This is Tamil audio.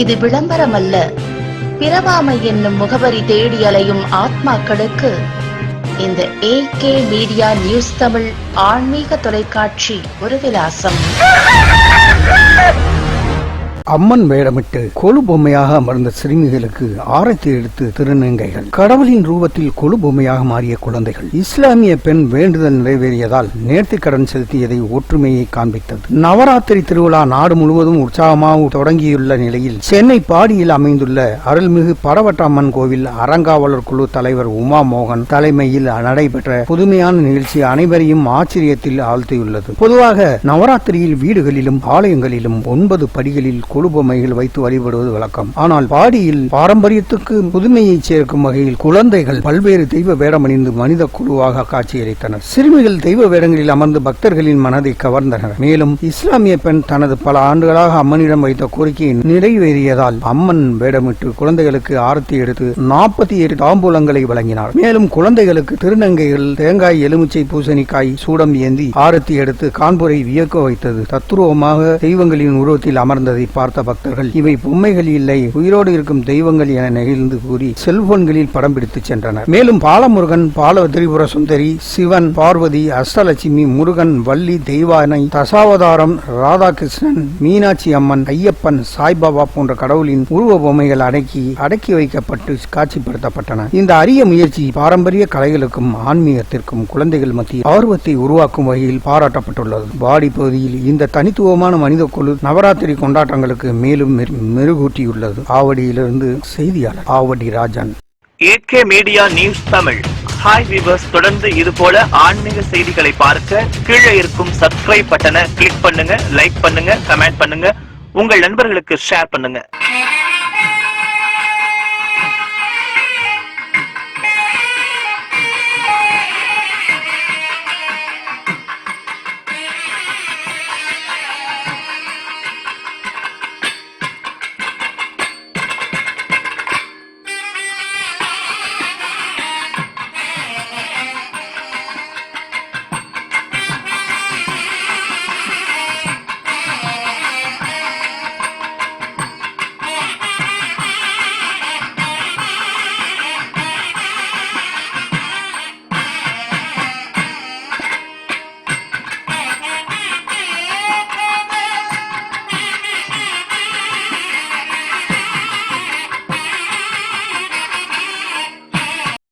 இது விளம்பரமல்ல. பிறவாமை என்னும் முகவரி தேடி அலையும் ஆத்மாக்களுக்கு இந்த AK மீடியா நியூஸ் தமிழ் ஆன்மீக தொலைக்காட்சி ஒரு விலாசம். அம்மன் வேடமிட்டு கொலு பொம்மையாக அமர்ந்த சிறுமிகளுக்கு ஆரத்தி எடுத்து திருநங்கைகள். கடவுளின் ரூபத்தில் கொலு பொம்மையாக மாறிய குழந்தைகள். இஸ்லாமிய பெண் வேண்டுதல் நிறைவேறியதால் நேர்த்திக்கடன் செலுத்தியதை ஒற்றுமையை காண்பித்தது. நவராத்திரி திருவிழா நாடு முழுவதும் உற்சாகமாக தொடங்கியுள்ள நிலையில் சென்னை பாடியில் அமைந்துள்ள அருள்மிகு பரவட்டம்மன் கோவில் அறங்காவலர் குழு தலைவர் உமா மோகன் தலைமையில் நடைபெற்ற புதுமையான நிகழ்ச்சி அனைவரையும் ஆச்சரியத்தில் ஆழ்த்தியுள்ளது. பொதுவாக நவராத்திரியில் வீடுகளிலும் ஆலயங்களிலும் 9 படிகளில் கொலு பொம்மைகள் வைத்து வழிபடுவது வழக்கம். ஆனால் பாடியில் பாரம்பரியத்துக்கு புதுமையை சேர்க்கும் வகையில் குழந்தைகள் பல்வேறு தெய்வ வேடமணிந்து மனித குழுவாக காட்சியளித்தனர். சிறுமிகள் தெய்வ வேடங்களில் அமர்ந்து பக்தர்களின் மனதை கவர்ந்தனர். மேலும் இஸ்லாமிய பெண் தனது பல ஆண்டுகளாக அம்மனிடம் வைத்த கோரிக்கையை நிறைவேறியதால் அம்மன் வேடமிட்டு குழந்தைகளுக்கு ஆரத்தி எடுத்து 48 தாம்பூலங்களை வழங்கினார். மேலும் குழந்தைகளுக்கு திருநங்கைகள் தேங்காய், எலுமிச்சை, பூசணிக்காய், சூடம் ஏந்தி ஆரத்தி எடுத்து காண்போரை வியக்க வைத்தது. தத்துருவமாக தெய்வங்களின் உருவத்தில் அமர்ந்ததை பார்த்த பக்தர்கள் இவை பொம்மைகள் இல்லை, உயிரோடு இருக்கும் தெய்வங்கள் என நெகிழ்ந்து கூறி செல்போன்களில் படம் பிடித்து சென்றனர். மேலும் பாலமுருகன், பால திரிபுர சுந்தரி, சிவன், பார்வதி, அஷ்டலட்சுமி, முருகன், வள்ளி, தெய்வானை, தசாவதாரம், ராதாகிருஷ்ணன், மீனாட்சி அம்மன், ஐயப்பன், சாய்பாபா போன்ற கடவுளின் உருவ பொம்மைகள் அடக்கி வைக்கப்பட்டு காட்சிப்படுத்தப்பட்டன. இந்த அரிய முயற்சி பாரம்பரிய கலைகளுக்கும் ஆன்மீகத்திற்கும் குழந்தைகள் மத்தியில் ஆர்வத்தை உருவாக்கும் வகையில் பாராட்டப்பட்டுள்ளது. பாடி பகுதியில் இந்த தனித்துவமான மனித குழு நவராத்திரி கொண்டாட்டங்களுக்கு மேலும் மெருகூட்டியுள்ளது. ஆவடியிலிருந்து செய்தியாளர் Avadi Rajan. AK media news Tamil. Hi viewers, தொடர்ந்து இது போல ஆன்மீக செய்திகளை பார்க்க கீழே இருக்கும் சப்ஸ்கிரைப் பட்டனை கிளிக் பண்ணுங்க, லைக் பண்ணுங்க, கமெண்ட் பண்ணுங்க, உங்கள் நண்பர்களுக்கு ஷேர் பண்ணுங்க.